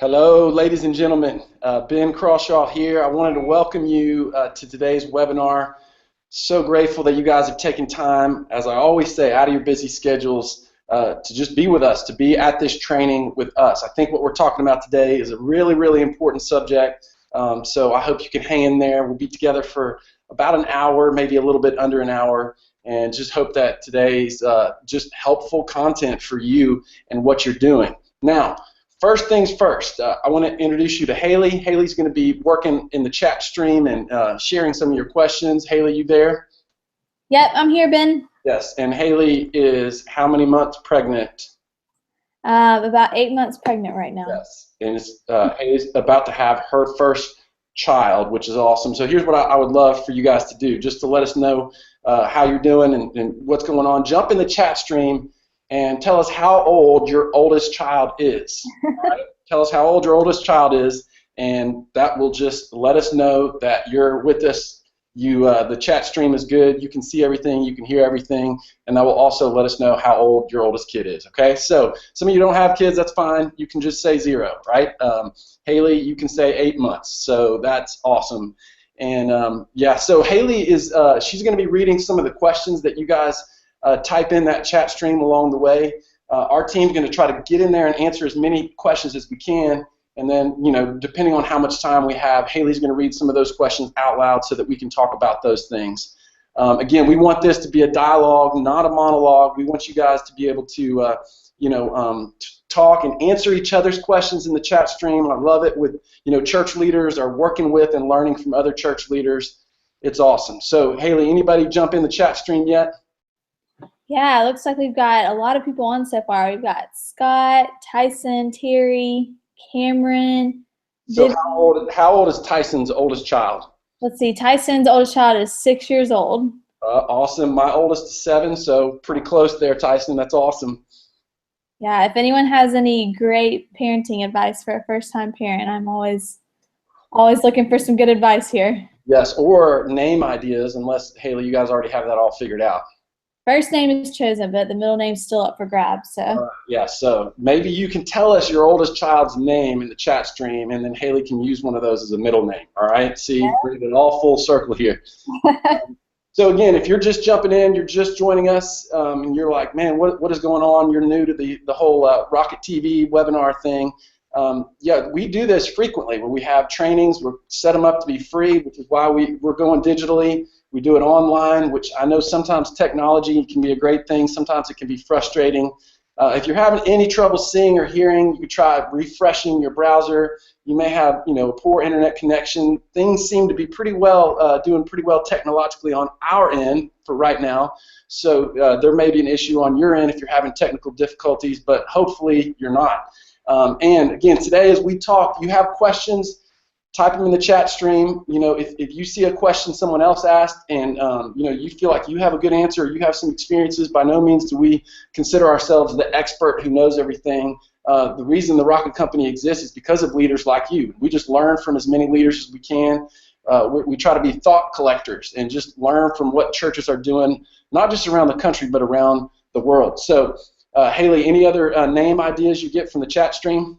Hello, ladies and gentlemen. Ben Crawshaw here. I wanted to welcome you to today's webinar. So grateful that you guys have taken time, as I always say, out of your busy schedules to just be with us, to be at this training with us. I think what we're talking about today is a really, really important subject, so I hope you can hang in there. We'll be together for about an hour, maybe a little bit under an hour, and just hope that today's just helpful content for you and what you're doing. Now, first things first, I want to introduce you to Haley. Haley's going to be working in the chat stream and sharing some of your questions. Haley, you there? Yep, I'm here, Ben. Yes, and Haley is how many months pregnant? About 8 months pregnant right now. Yes, and Haley's about to have her first child, which is awesome. So here's what I would love for you guys to do, just to let us know how you're doing and what's going on. Jump in the chat stream and tell us how old your oldest child is. All right? Tell us how old your oldest child is, and that will just let us know that you're with us. The chat stream is good. You can see everything. You can hear everything, and that will also let us know how old your oldest kid is. Okay. So some of you don't have kids. That's fine. You can just say 0, right? Haley, you can say 8 months. So that's awesome. And yeah. So Haley is she's going to be reading some of the questions that you guys type in that chat stream along the way. Our team's going to try to get in there and answer as many questions as we can, and then, depending on how much time we have, Haley's going to read some of those questions out loud so that we can talk about those things. Again, we want this to be a dialogue, not a monologue. We want you guys to be able to, talk and answer each other's questions in the chat stream. I love it with, church leaders are working with and learning from other church leaders. It's awesome. So, Haley, anybody jump in the chat stream yet? Yeah, it looks like we've got a lot of people on so far. We've got Scott, Tyson, Terry, Cameron. So how old is Tyson's oldest child? Let's see, Tyson's oldest child is 6 years old. Awesome. My oldest is 7, so pretty close there, Tyson. That's awesome. Yeah, if anyone has any great parenting advice for a first-time parent, I'm always looking for some good advice here. Yes, or name ideas, unless, Haley, you guys already have that all figured out. First name is chosen, but the middle name's still up for grabs. So. Yeah, so maybe you can tell us your oldest child's name in the chat stream, and then Haley can use one of those as a middle name. All right? See, yeah. Bring it all full circle here. So again, if you're just jumping in, you're just joining us, and you're like, man, what is going on? You're new to the whole Rocket TV webinar thing. Yeah, we do this frequently when we have trainings. We set them up to be free, which is why we're going digitally. We do it online, which I know sometimes technology can be a great thing. Sometimes it can be frustrating. If you're having any trouble seeing or hearing, you could try refreshing your browser. You may have, a poor internet connection. Things seem to be pretty well, doing pretty well technologically on our end for right now. So there may be an issue on your end if you're having technical difficulties, but hopefully you're not. And again, today as we talk, you have questions, type them in the chat stream. If you see a question someone else asked and you feel like you have a good answer or you have some experiences, by no means do we consider ourselves the expert who knows everything. The reason the Rocket Company exists is because of leaders like you. We just learn from as many leaders as we can. We try to be thought collectors and just learn from what churches are doing, not just around the country, but around the world. So, Haley, any other name ideas you get from the chat stream?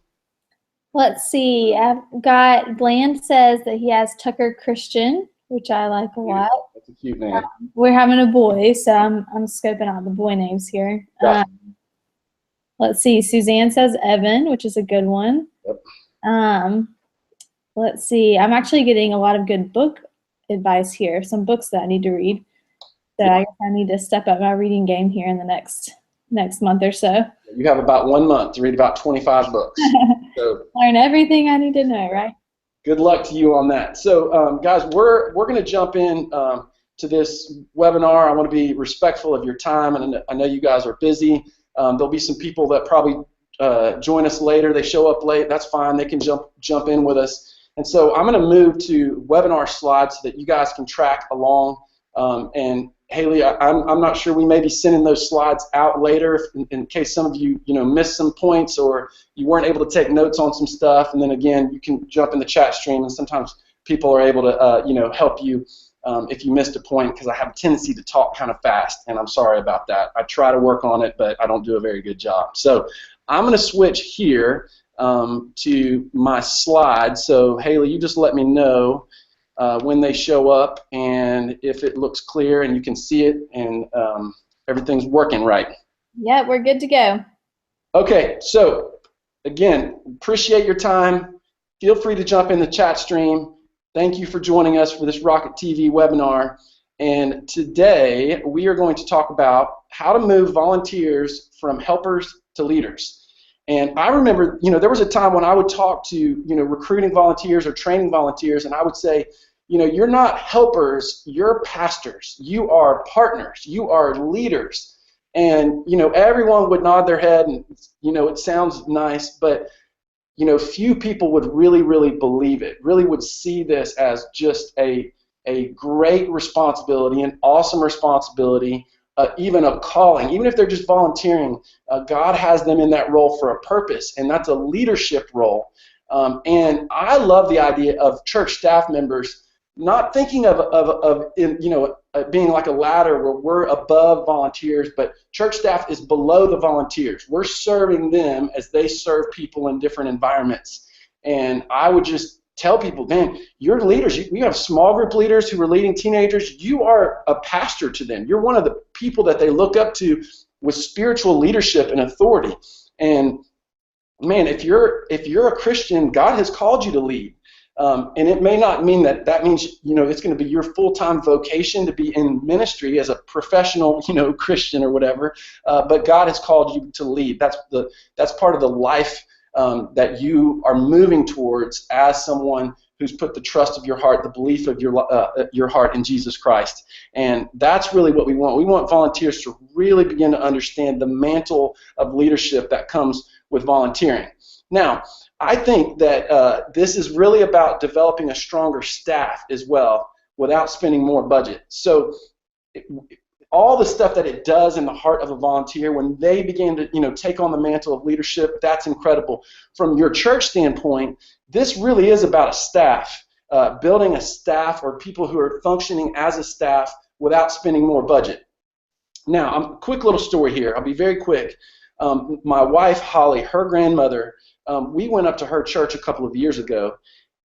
Let's see. I've got Bland says that he has Tucker Christian, which I like a lot. That's a cute name. We're having a boy, so I'm scoping out the boy names here. Gotcha. Let's see. Suzanne says Evan, which is a good one. Yep. Let's see. I'm actually getting a lot of good book advice here. Some books that I need to read. So I guess I need to step up my reading game here in the next month or so. You have about 1 month to read about 25 books. So learn everything I need to know, right? Good luck to you on that. So, guys, we're going to jump in to this webinar. I want to be respectful of your time, and I know you guys are busy. There'll be some people that probably join us later. They show up late. That's fine. They can jump in with us. And so I'm going to move to webinar slides so that you guys can track along. And Haley, I'm not sure, we may be sending those slides out later in case some of you missed some points or you weren't able to take notes on some stuff. And then again, you can jump in the chat stream, and sometimes people are able to help you if you missed a point, because I have a tendency to talk kind of fast, and I'm sorry about that. I try to work on it, but I don't do a very good job. So I'm going to switch here to my slides. So Haley, you just let me know when they show up and if it looks clear and you can see it and everything's working right. Yeah, we're good to go. Okay, so again, appreciate your time. Feel free to jump in the chat stream. Thank you for joining us for this Rocket TV webinar. And today we are going to talk about how to move volunteers from helpers to leaders. And I remember, there was a time when I would talk to, recruiting volunteers or training volunteers, and I would say, you're not helpers, you're pastors. You are partners. You are leaders. And, everyone would nod their head and, it sounds nice, but, few people would really, really believe it, really would see this as just a great responsibility, an awesome responsibility, even a calling. Even if they're just volunteering, God has them in that role for a purpose, and that's a leadership role. And I love the idea of church staff members not thinking of being like a ladder where we're above volunteers, but church staff is below the volunteers. We're serving them as they serve people in different environments. And I would just tell people, man, you're leaders. You have small group leaders who are leading teenagers. You are a pastor to them. You're one of the people that they look up to with spiritual leadership and authority. And man, if you're a Christian, God has called you to lead. And it may not mean that means, it's going to be your full-time vocation to be in ministry as a professional, Christian or whatever. But God has called you to lead. That's part of the life that you are moving towards as someone who's put the trust of your heart, the belief of your heart in Jesus Christ. And that's really what we want. We want volunteers to really begin to understand the mantle of leadership that comes with volunteering. Now, I think that this is really about developing a stronger staff as well without spending more budget. So all the stuff that it does in the heart of a volunteer when they begin to take on the mantle of leadership, that's incredible. From your church standpoint, this really is about a staff, building a staff or people who are functioning as a staff without spending more budget. Now, a quick little story here. I'll be very quick. My wife, Holly, her grandmother, we went up to her church a couple of years ago,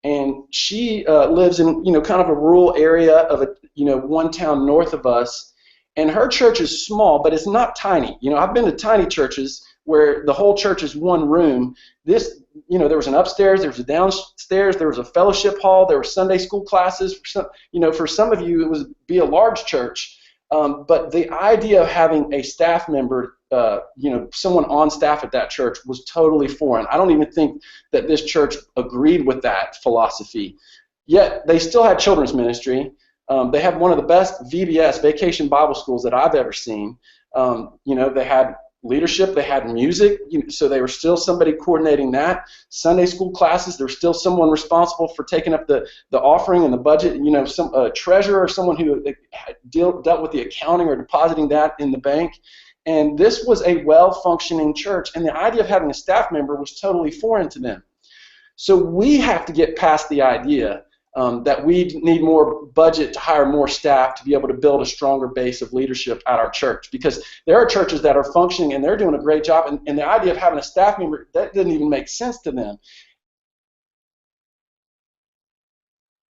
and she lives in kind of a rural area of one town north of us, and her church is small, but it's not tiny. I've been to tiny churches where the whole church is one room. This, there was an upstairs, there was a downstairs, there was a fellowship hall, there were Sunday school classes. For some of you, it would be a large church. But the idea of having a staff member, someone on staff at that church was totally foreign. I don't even think that this church agreed with that philosophy. Yet they still had children's ministry. They had one of the best VBS, Vacation Bible Schools, that I've ever seen. They had leadership, they had music, so they were still somebody coordinating that. Sunday school classes, there was still someone responsible for taking up the offering and the budget, some treasurer or someone who dealt with the accounting or depositing that in the bank. And this was a well-functioning church, and the idea of having a staff member was totally foreign to them. So we have to get past the idea that we need more budget to hire more staff to be able to build a stronger base of leadership at our church, because there are churches that are functioning and they're doing a great job, and the idea of having a staff member, that didn't even make sense to them.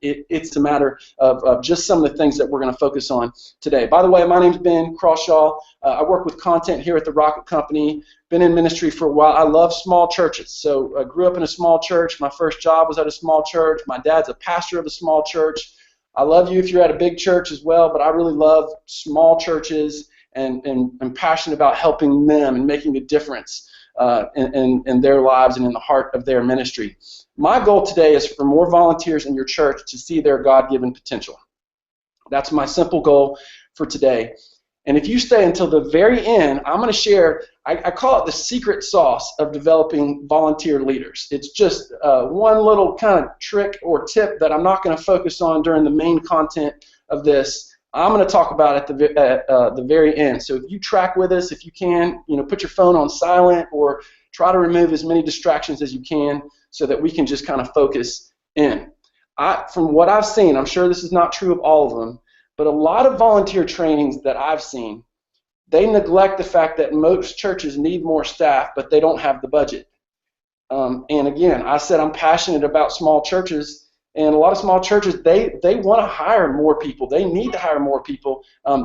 It's a matter of just some of the things that we're going to focus on today. By the way, my name's Ben Crawshaw. I work with content here at the Rocket Company. Been in ministry for a while. I love small churches. So I grew up in a small church. My first job was at a small church. My dad's a pastor of a small church. I love you if you're at a big church as well, but I really love small churches and I'm passionate about helping them and making a difference in their lives and in the heart of their ministry. My goal today is for more volunteers in your church to see their God-given potential. That's my simple goal for today. And if you stay until the very end, I'm going to share, I call it the secret sauce of developing volunteer leaders. It's just one little kind of trick or tip that I'm not going to focus on during the main content of this. I'm going to talk about at the very end. So if you track with us, if you can, put your phone on silent or try to remove as many distractions as you can so that we can just kind of focus in. From what I've seen, I'm sure this is not true of all of them, but a lot of volunteer trainings that I've seen, they neglect the fact that most churches need more staff, but they don't have the budget. And again, I said I'm passionate about small churches, and a lot of small churches, they want to hire more people. They need to hire more people.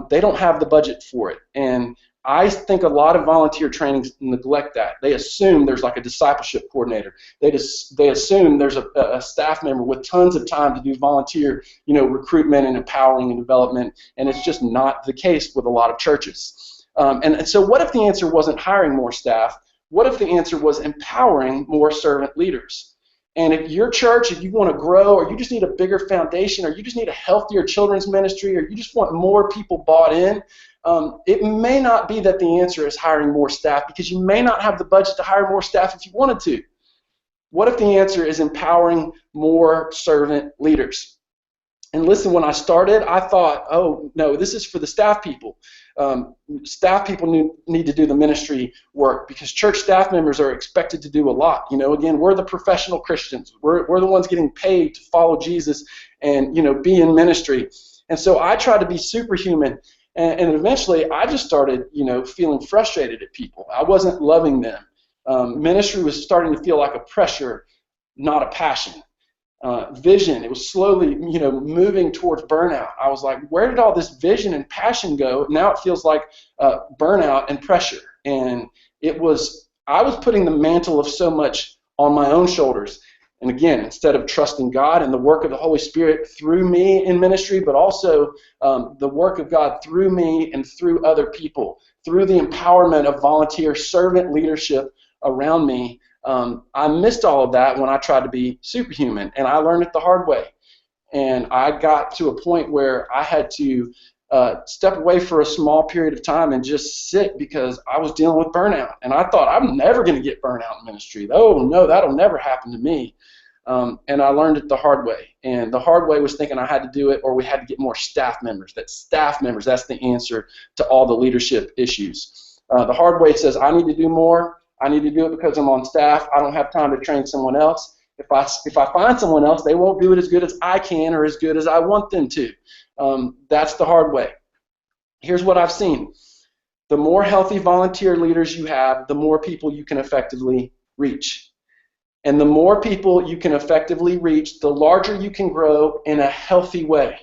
They don't have the budget for it. And I think a lot of volunteer trainings neglect that. They assume there's like a discipleship coordinator. They assume there's a staff member with tons of time to do volunteer, recruitment and empowering and development, and it's just not the case with a lot of churches. And so what if the answer wasn't hiring more staff? What if the answer was empowering more servant leaders? And if your church, if you want to grow, or you just need a bigger foundation, or you just need a healthier children's ministry, or you just want more people bought in, it may not be that the answer is hiring more staff, because you may not have the budget to hire more staff if you wanted to. What if the answer is empowering more servant leaders? And listen, when I started, I thought, oh, no, this is for the staff people. Staff people need to do the ministry work, because church staff members are expected to do a lot. Again, we're the professional Christians. We're the ones getting paid to follow Jesus and, be in ministry. And so I tried to be superhuman. And eventually, I just started, feeling frustrated at people. I wasn't loving them. Ministry was starting to feel like a pressure, not a passion. Vision, it was slowly, moving towards burnout. I was like, where did all this vision and passion go? Now it feels like burnout and pressure. And I was putting the mantle of so much on my own shoulders. And again, instead of trusting God and the work of the Holy Spirit through me in ministry, but also the work of God through me and through other people, through the empowerment of volunteer servant leadership around me, I missed all of that when I tried to be superhuman, and I learned it the hard way. And I got to a point where I had to step away for a small period of time and just sit, because I was dealing with burnout. And I thought, I'm never going to get burnout in ministry. Oh, no, that'll never happen to me. And I learned it the hard way. And the hard way was thinking I had to do it, or we had to get more staff members. That's the answer to all the leadership issues. The hard way says I need to do more. I need to do it because I'm on staff. I don't have time to train someone else. If I find someone else, they won't do it as good as I can or as good as I want them to. That's the hard way. Here's what I've seen. The more healthy volunteer leaders you have, the more people you can effectively reach. And the more people you can effectively reach, the larger you can grow in a healthy way.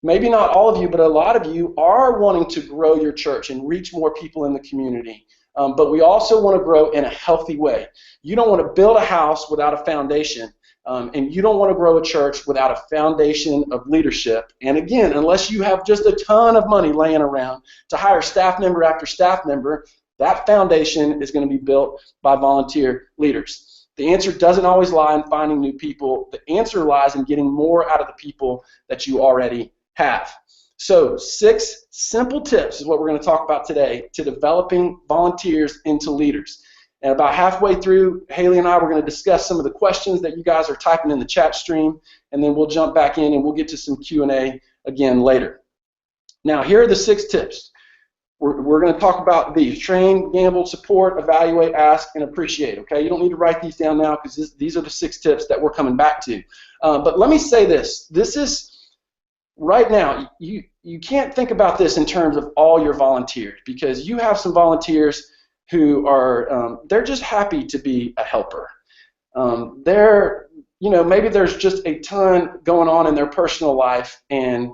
Maybe not all of you, but a lot of you are wanting to grow your church and reach more people in the community. But we also want to grow in a healthy way. You don't want to build a house without a foundation, and you don't want to grow a church without a foundation of leadership. And again, unless you have just a ton of money laying around to hire staff member after staff member, that foundation is going to be built by volunteer leaders. The answer doesn't always lie in finding new people. The answer lies in getting more out of the people that you already have. So 6 simple tips is what we're going to talk about today to developing volunteers into leaders. And about halfway through, Haley and I were going to discuss some of the questions that you guys are typing in the chat stream, and then we'll jump back in and we'll get to some Q&A again later. Now, here are the 6 tips. We're going to talk about these: train, gamble, support, evaluate, ask, and appreciate. Okay, you don't need to write these down now, because these are the 6 tips that we're coming back to. But let me say this. This is right now, you can't think about this in terms of all your volunteers, because you have some volunteers who are they're just happy to be a helper. Maybe there's just a ton going on in their personal life, and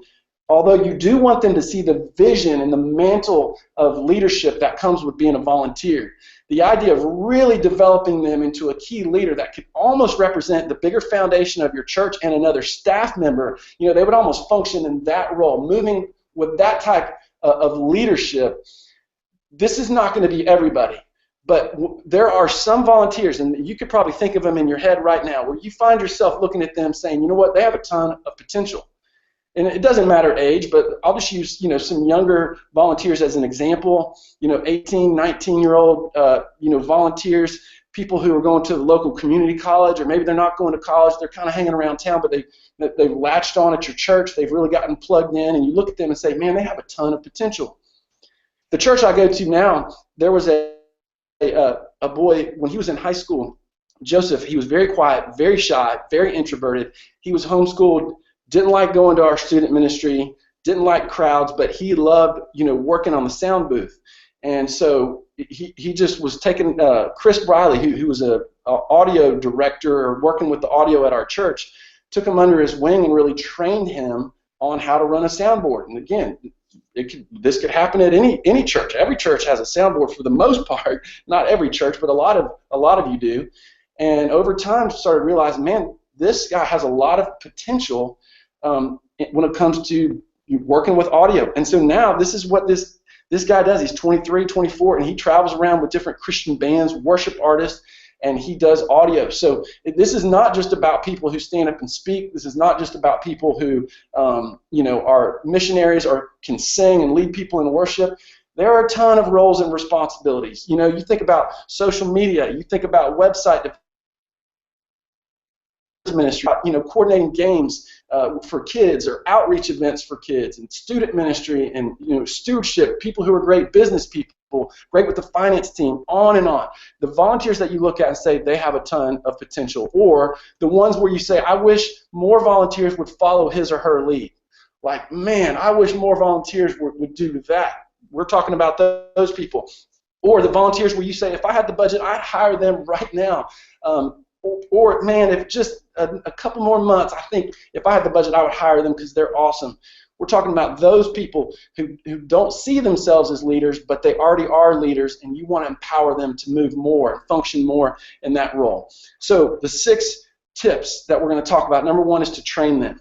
although you do want them to see the vision and the mantle of leadership that comes with being a volunteer, the idea of really developing them into a key leader that could almost represent the bigger foundation of your church and another staff member, they would almost function in that role, moving with that type of leadership. This is not going to be everybody, but there are some volunteers, and you could probably think of them in your head right now, where you find yourself looking at them saying, you know what, they have a ton of potential. And it doesn't matter age, but I'll just use, some younger volunteers as an example. 18, 19-year-old, volunteers, people who are going to the local community college, or maybe they're not going to college, they're kind of hanging around town, but they've latched on at your church, they've really gotten plugged in, and you look at them and say, man, they have a ton of potential. The church I go to now, there was a boy, when he was in high school, Joseph, he was very quiet, very shy, very introverted. He was homeschooled, didn't like going to our student ministry, didn't like crowds, but he loved, working on the sound booth. And so he just was taking Chris Briley, who was a audio director or working with the audio at our church, took him under his wing and really trained him on how to run a soundboard. And again, this could happen at any church. Every church has a soundboard for the most part. Not every church, but a lot of you do. And over time, started realizing, man, this guy has a lot of potential when it comes to working with audio. And so now this is what this guy does. He's 23, 24, and he travels around with different Christian bands, worship artists, and he does audio. So this is not just about people who stand up and speak. This is not just about people who are missionaries or can sing and lead people in worship. There are a ton of roles and responsibilities. You think about social media. You think about website ministry, coordinating games for kids or outreach events for kids, and student ministry, and stewardship, people who are great business people, great with the finance team, on and on. The volunteers that you look at and say they have a ton of potential, or the ones where you say, I wish more volunteers would follow his or her lead. Like, man, I wish more volunteers would do that. We're talking about those people. Or the volunteers where you say, if I had the budget, I'd hire them right now. Or man, if just a couple more months, I think if I had the budget, I would hire them because they're awesome. We're talking about those people who don't see themselves as leaders, but they already are leaders, and you want to empower them to move more and function more in that role. So the 6 tips that we're going to talk about, number 1 is to train them.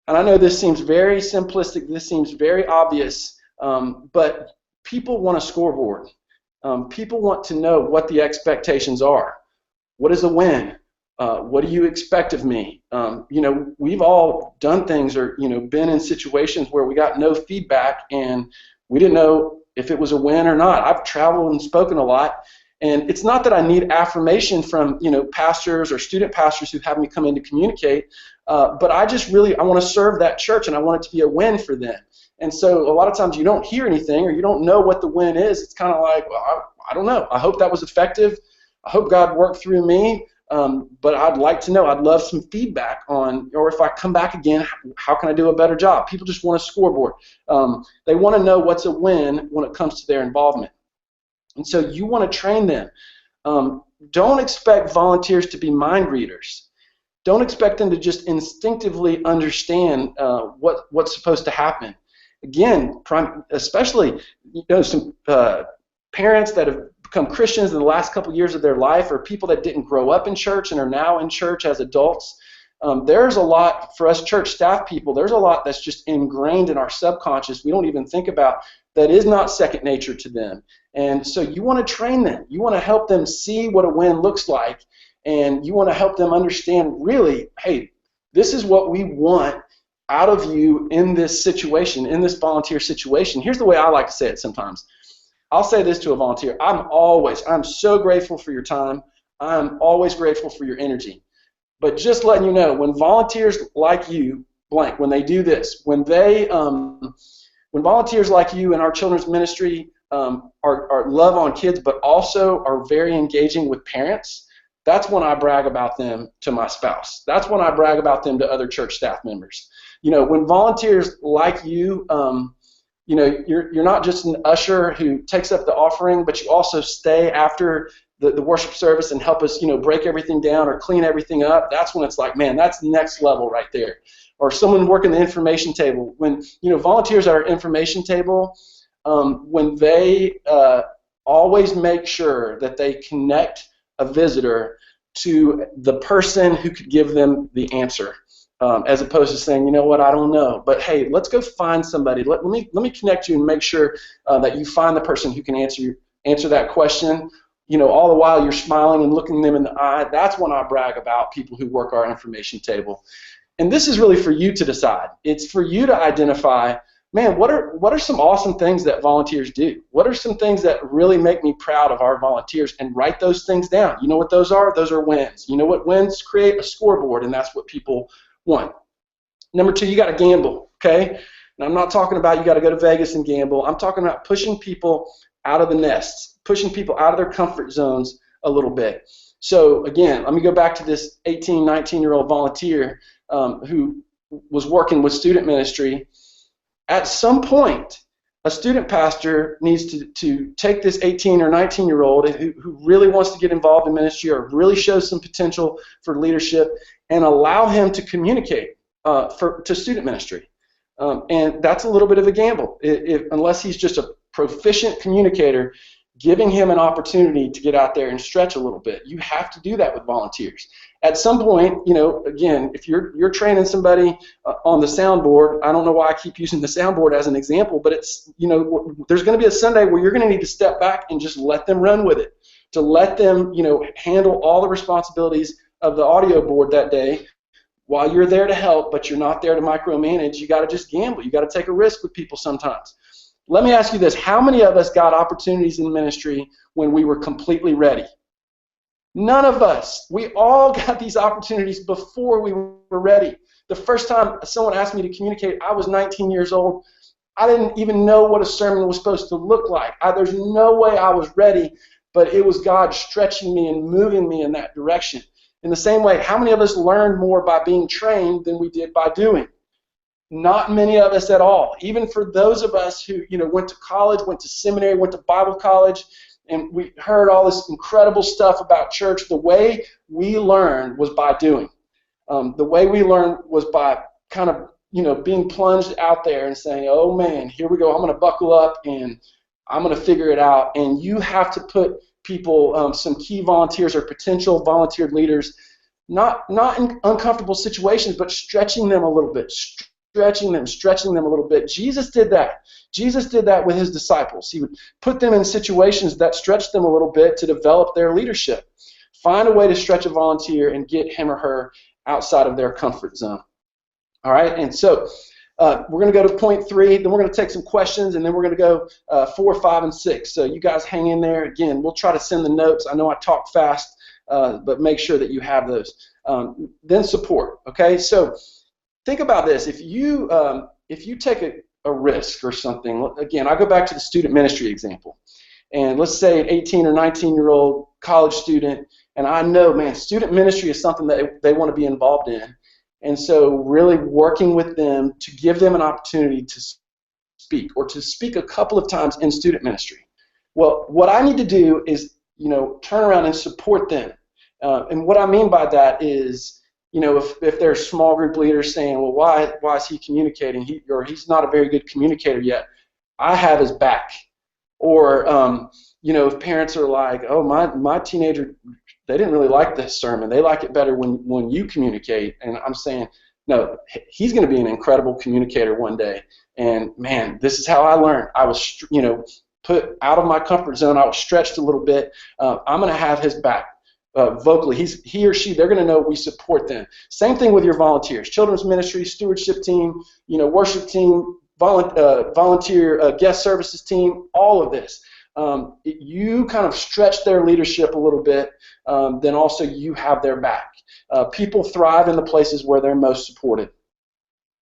And I know this seems very simplistic, this seems very obvious, but people want a scoreboard. People want to know what the expectations are. What is a win? What do you expect of me? We've all done things or, been in situations where we got no feedback and we didn't know if it was a win or not. I've traveled and spoken a lot, and it's not that I need affirmation from, pastors or student pastors who have me come in to communicate, but I want to serve that church, and I want it to be a win for them. And so a lot of times you don't hear anything or you don't know what the win is. It's kind of like, well, I don't know. I hope that was effective. I hope God worked through me, but I'd like to know. I'd love some feedback on, or if I come back again, how can I do a better job? People just want a scoreboard. They want to know what's a win when it comes to their involvement. And so you want to train them. Don't expect volunteers to be mind readers. Don't expect them to just instinctively understand what's supposed to happen. Again, especially some parents that have become Christians in the last couple years of their life, or people that didn't grow up in church and are now in church as adults. There's a lot, for us church staff people, there's a lot that's just ingrained in our subconscious we don't even think about, that is not second nature to them. And so you want to train them. You want to help them see what a win looks like, and you want to help them understand, really, hey, this is what we want out of you in this situation, in this volunteer situation. Here's the way I like to say it sometimes. I'll say this to a volunteer: I'm so grateful for your time. I'm always grateful for your energy. But just letting you know, when volunteers like you, blank, when they do this, when volunteers like you in our children's ministry are love on kids, but also are very engaging with parents, that's when I brag about them to my spouse. That's when I brag about them to other church staff members. When volunteers like you, you're not just an usher who takes up the offering, but you also stay after the worship service and help us, break everything down or clean everything up. That's when it's like, man, that's next level right there. Or someone working the information table. When, volunteers at our information table, when they always make sure that they connect a visitor to the person who could give them the answer. As opposed to saying, you know what, I don't know, but hey, let's go find somebody. Let me connect you and make sure that you find the person who can answer that question. All the while you're smiling and looking them in the eye. That's when I brag about people who work our information table. And this is really for you to decide. It's for you to identify, man, what are some awesome things that volunteers do? What are some things that really make me proud of our volunteers? And write those things down. You know what those are? Those are wins. You know what wins? Create a scoreboard, and that's what people want. Number 2, you got to gamble, okay? And I'm not talking about you got to go to Vegas and gamble. I'm talking about pushing people out of the nests, pushing people out of their comfort zones a little bit. So again, let me go back to this 18, 19-year-old volunteer who was working with student ministry. At some point, a student pastor needs to take this 18 or 19-year-old who really wants to get involved in ministry or really shows some potential for leadership and allow him to communicate to student ministry. And that's a little bit of a gamble. Unless he's just a proficient communicator, giving him an opportunity to get out there and stretch a little bit. You have to do that with volunteers. At some point, again, if you're training somebody on the soundboard, I don't know why I keep using the soundboard as an example, but it's, there's going to be a Sunday where you're going to need to step back and just let them run with it, to let them, handle all the responsibilities of the audio board that day while you're there to help, but you're not there to micromanage. You got to just gamble. You got to take a risk with people sometimes. Let me ask you this. How many of us got opportunities in ministry when we were completely ready? None of us. We all got these opportunities before we were ready. The first time someone asked me to communicate, I was 19 years old. I didn't even know what a sermon was supposed to look like. There's no way I was ready, but it was God stretching me and moving me in that direction. In the same way, how many of us learned more by being trained than we did by doing? Not many of us at all. Even for those of us who went to college, went to seminary, went to Bible college, and we heard all this incredible stuff about church, the way we learned was by doing. The way we learned was by kind of being plunged out there and saying, oh man, here we go, I'm going to buckle up and I'm going to figure it out. And you have to put people, some key volunteers or potential volunteer leaders, not in uncomfortable situations, but stretching them a little bit, stretching them a little bit. Jesus did that. Jesus did that with his disciples. He would put them in situations that stretched them a little bit to develop their leadership. Find a way to stretch a volunteer and get him or her outside of their comfort zone. All right, and so we're going to go to point 3, then we're going to take some questions, and then we're going to go 4, 5, and 6. So you guys hang in there. Again, we'll try to send the notes. I know I talk fast, but make sure that you have those. Then support, okay? So think about this. If you take a risk or something, again, I go back to the student ministry example. And let's say an 18 or 19-year-old college student, and I know, man, student ministry is something that they want to be involved in. And so really working with them to give them an opportunity to speak or to speak a couple of times in student ministry. Well, what I need to do is, turn around and support them. And what I mean by that is, if there's small group leaders saying, well, why is he communicating? He's not a very good communicator yet. I have his back. Or, if parents are like, oh, my teenager, they didn't really like this sermon. They like it better when you communicate. And I'm saying, no, he's going to be an incredible communicator one day. And, man, this is how I learned. I was, put out of my comfort zone. I was stretched a little bit. I'm going to have his back. Vocally, he or she, they're going to know we support them. Same thing with your volunteers, children's ministry, stewardship team, worship team, volunteer guest services team, all of this. You kind of stretch their leadership a little bit, then also you have their back. People thrive in the places where they're most supported.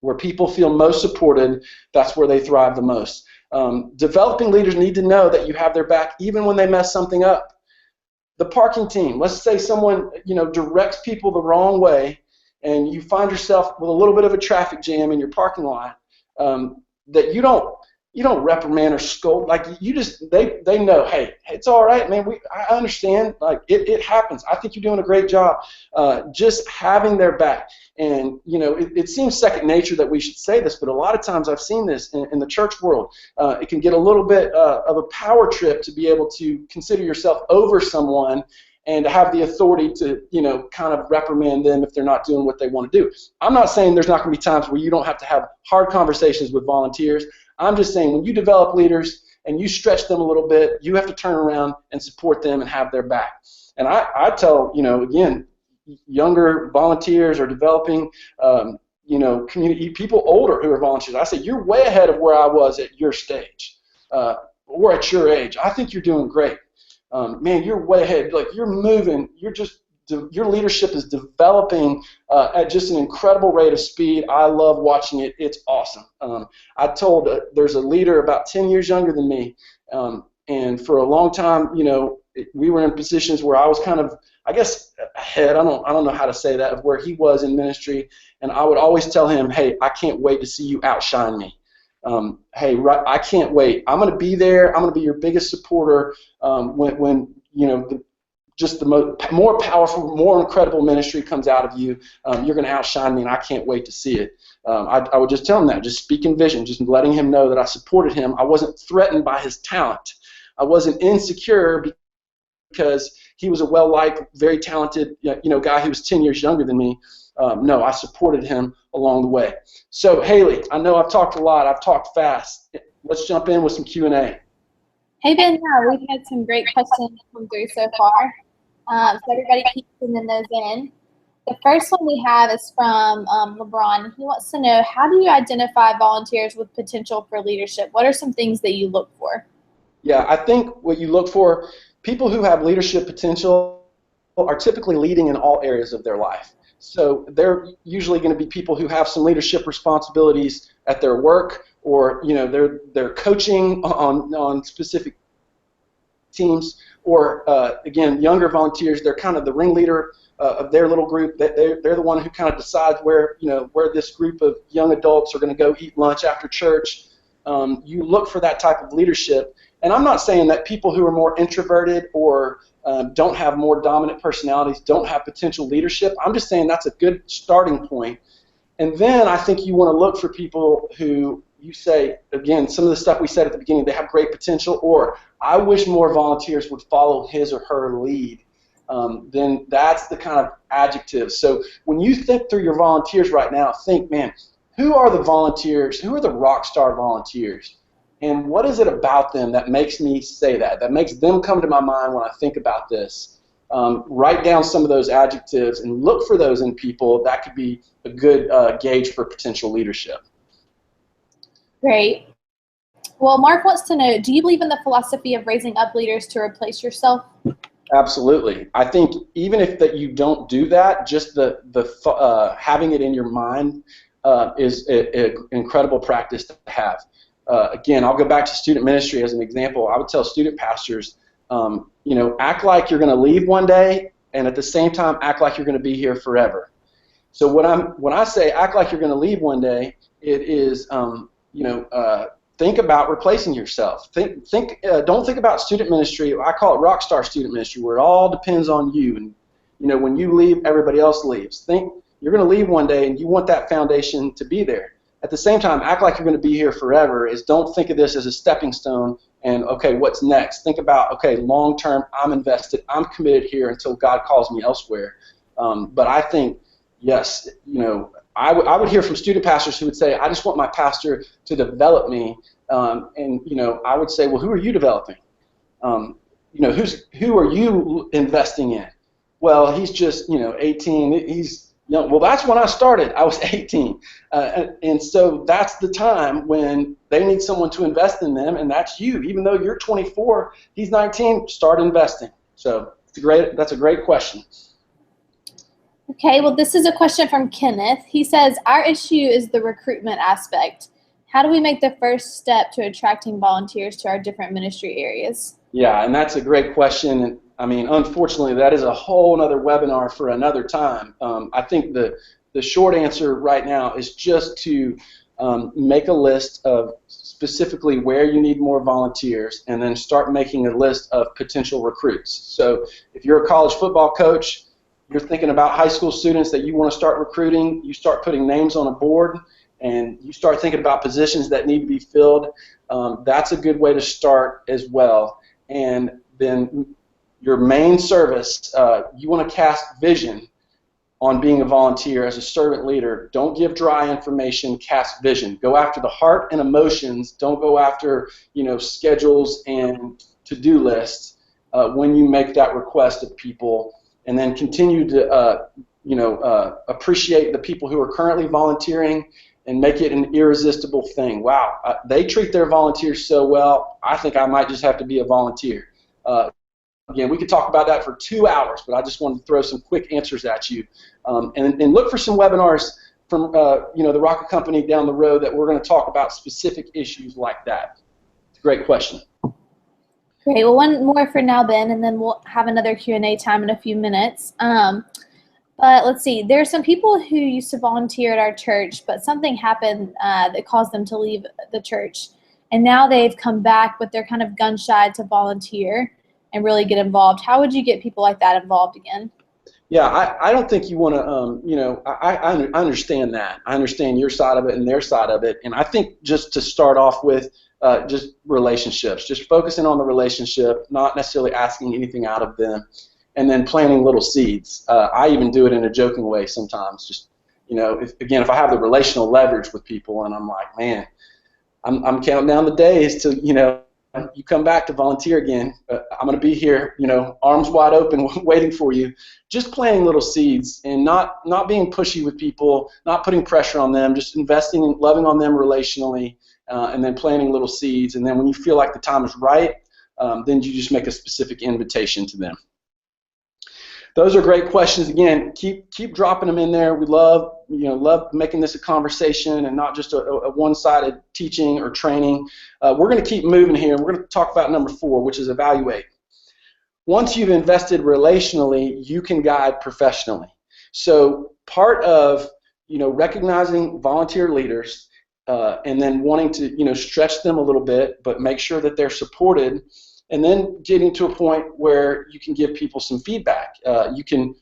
Where people feel most supported, that's where they thrive the most. Developing leaders need to know that you have their back even when they mess something up. The parking team, let's say someone directs people the wrong way and you find yourself with a little bit of a traffic jam in your parking lot, that you don't reprimand or scold. Like you just they know, hey, it's all right, man. I understand. Like it happens. I think you're doing a great job. Just having their back. And it seems second nature that we should say this, but a lot of times I've seen this in the church world. It can get a little bit of a power trip to be able to consider yourself over someone and to have the authority to, kind of reprimand them if they're not doing what they want to do. I'm not saying there's not going to be times where you don't have to have hard conversations with volunteers. I'm just saying when you develop leaders and you stretch them a little bit, you have to turn around and support them and have their back. And I tell, again, younger volunteers or developing, community people older who are volunteers, I say, you're way ahead of where I was at your stage or at your age. I think you're doing great. Man, you're way ahead. Like you're moving. Your leadership is developing at just an incredible rate of speed. I love watching it. It's awesome. I told there's a leader about 10 years younger than me, and for a long time, we were in positions where I was kind of, I guess, ahead. I don't know how to say that, of where he was in ministry, and I would always tell him, hey, I can't wait to see you outshine me. hey, right, I can't wait. I'm going to be there. I'm going to be your biggest supporter when just the more powerful, more incredible ministry comes out of you. You're going to outshine me, and I can't wait to see it. I would just tell him that, just speaking vision, just letting him know that I supported him. I wasn't threatened by his talent. I wasn't insecure because he was a well-liked, very talented, guy who was 10 years younger than me. No, I supported him along the way. So, Haley, I know I've talked a lot. I've talked fast. Let's jump in with some Q&A. Hey, Ben, yeah, we've had some great questions come through so far. So everybody keep sending those in. The first one we have is from LeBron. He wants to know, how do you identify volunteers with potential for leadership? What are some things that you look for? Yeah, I think what you look for, people who have leadership potential are typically leading in all areas of their life. So they're usually going to be people who have some leadership responsibilities at their work, or they're coaching on specific teams, or again, younger volunteers. They're kind of the ringleader of their little group. They're the one who kind of decides where this group of young adults are going to go eat lunch after church. You look for that type of leadership. And I'm not saying that people who are more introverted or don't have more dominant personalities don't have potential leadership. I'm just saying that's a good starting point. And then I think you want to look for people who you say, again, some of the stuff we said at the beginning, they have great potential, or I wish more volunteers would follow his or her lead. Then that's the kind of adjective. So when you think through your volunteers right now, think, man, who are the volunteers? Who are the rock star volunteers? And what is it about them that makes me say that makes them come to my mind when I think about this? Write down some of those adjectives and look for those in people. That could be a good gauge for potential leadership. Great. Well, Mark wants to know, do you believe in the philosophy of raising up leaders to replace yourself? Absolutely. I think even if that you don't do that, just the having it in your mind is an incredible practice to have. Again, I'll go back to student ministry as an example. I would tell student pastors, act like you're going to leave one day, and at the same time, act like you're going to be here forever. So when I say act like you're going to leave one day, it is, think about replacing yourself. Don't think about student ministry. I call it rock star student ministry, where it all depends on you. And when you leave, everybody else leaves. Think you're going to leave one day, and you want that foundation to be there. At the same time, act like you're going to be here forever. Don't think of this as a stepping stone and, okay, what's next? Think about, okay, long term, I'm invested, I'm committed here until God calls me elsewhere. But I think, yes, I would hear from student pastors who would say, I just want my pastor to develop me. And I would say, well, who are you developing? Who are you investing in? Well, he's just 18. He's well, that's when I started. I was 18. And so that's the time when they need someone to invest in them, and that's you. Even though you're 24, he's 19, start investing. So that's a great question. Okay, well, this is a question from Kenneth. He says, our issue is the recruitment aspect. How do we make the first step to attracting volunteers to our different ministry areas? Yeah, and that's a great question. And I mean, unfortunately, that is a whole other webinar for another time. I think the short answer right now is just to make a list of specifically where you need more volunteers, and then start making a list of potential recruits. So if you're a college football coach, you're thinking about high school students that you want to start recruiting, you start putting names on a board, and you start thinking about positions that need to be filled. That's a good way to start as well. And then your main service, you want to cast vision on being a volunteer as a servant leader. Don't give dry information, cast vision. Go after the heart and emotions. Don't go after schedules and to-do lists when you make that request of people. And then continue to appreciate the people who are currently volunteering and make it an irresistible thing. Wow, they treat their volunteers so well, I think I might just have to be a volunteer. Again, we could talk about that for 2 hours, but I just wanted to throw some quick answers at you. And look for some webinars from the Rocket Company down the road that we're going to talk about specific issues like that. It's a great question. Great. Well, one more for now, Ben, and then we'll have another Q&A time in a few minutes. But let's see, there are some people who used to volunteer at our church, but something happened that caused them to leave the church. And now they've come back, but they're kind of gun shy to volunteer and really get involved. How would you get people like that involved again? Yeah, I don't think you want to, I understand that. I understand your side of it and their side of it. And I think just to start off with, just relationships, just focusing on the relationship, not necessarily asking anything out of them, and then planting little seeds. I even do it in a joking way sometimes. Just, if I have the relational leverage with people and I'm like, man, I'm counting down the days till, you come back to volunteer again. I'm going to be here, arms wide open, waiting for you. Just planting little seeds and not being pushy with people, not putting pressure on them, just investing and loving on them relationally, and then planting little seeds. And then when you feel like the time is right, then you just make a specific invitation to them. Those are great questions. Again, keep dropping them in there. We love making this a conversation and not just a one-sided teaching or training. We're going to keep moving here. We're going to talk about number 4, which is evaluate. Once you've invested relationally, you can guide professionally. So part of recognizing volunteer leaders and then wanting to stretch them a little bit, but make sure that they're supported. And then getting to a point where you can give people some feedback. You can,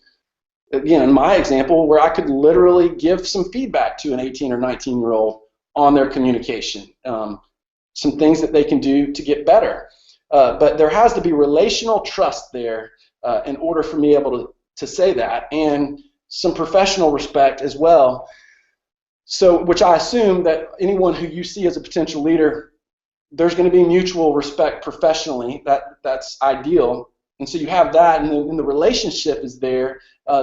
again, in my example, where I could literally give some feedback to an 18 or 19-year-old on their communication, some things that they can do to get better. But there has to be relational trust there in order for me able to say that, and some professional respect as well. So, which I assume that anyone who you see as a potential leader, there's going to be mutual respect professionally. That's ideal. And so you have that, and then the relationship is there.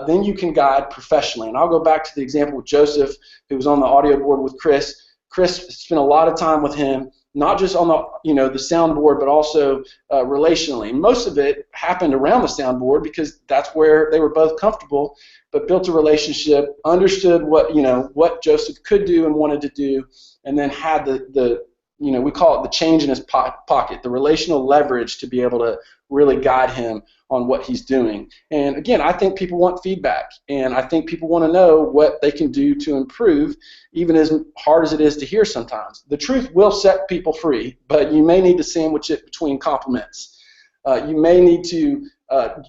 Then you can guide professionally. And I'll go back to the example with Joseph, who was on the audio board with Chris. Chris spent a lot of time with him, not just on the the soundboard, but also relationally. Most of it happened around the soundboard because that's where they were both comfortable. But built a relationship, understood what Joseph could do and wanted to do, and then had the we call it the change in his pocket, the relational leverage to be able to really guide him on what he's doing. And again, I think people want feedback, and I think people want to know what they can do to improve, even as hard as it is to hear sometimes. The truth will set people free, but you may need to sandwich it between compliments. You may need to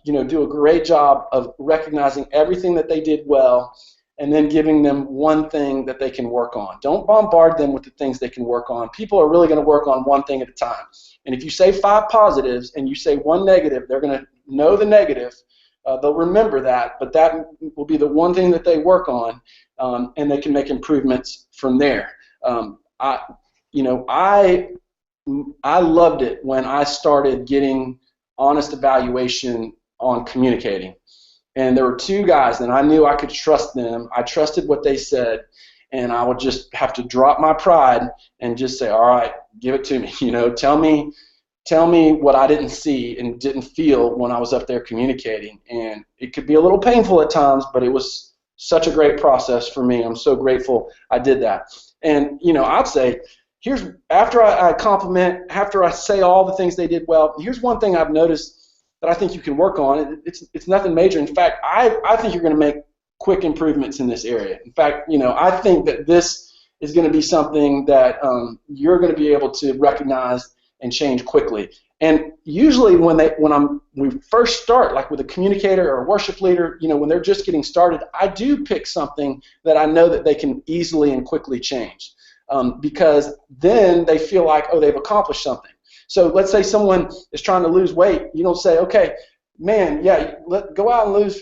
do a great job of recognizing everything that they did well, and then giving them one thing that they can work on. Don't bombard them with the things they can work on. People are really going to work on one thing at a time. And if you say 5 positives and you say 1 negative, they're going to know the negative. They'll remember that, but that will be the one thing that they work on, and they can make improvements from there. I loved it when I started getting honest evaluation on communicating. And there were 2 guys, and I knew I could trust them. I trusted what they said, and I would just have to drop my pride and just say, all right, give it to me. Tell me what I didn't see and didn't feel when I was up there communicating. And it could be a little painful at times, but it was such a great process for me. I'm so grateful I did that. And, I'd say, after I compliment, after I say all the things they did well, here's one thing I've noticed that I think you can work on. It's nothing major. In fact, I think you're going to make quick improvements in this area. In fact, I think that this is going to be something that you're going to be able to recognize and change quickly. And usually when we first start, like with a communicator or a worship leader, when they're just getting started, I do pick something that I know that they can easily and quickly change, because then they feel like, oh, they've accomplished something. So let's say someone is trying to lose weight. You don't say, okay, man, yeah, go out and lose,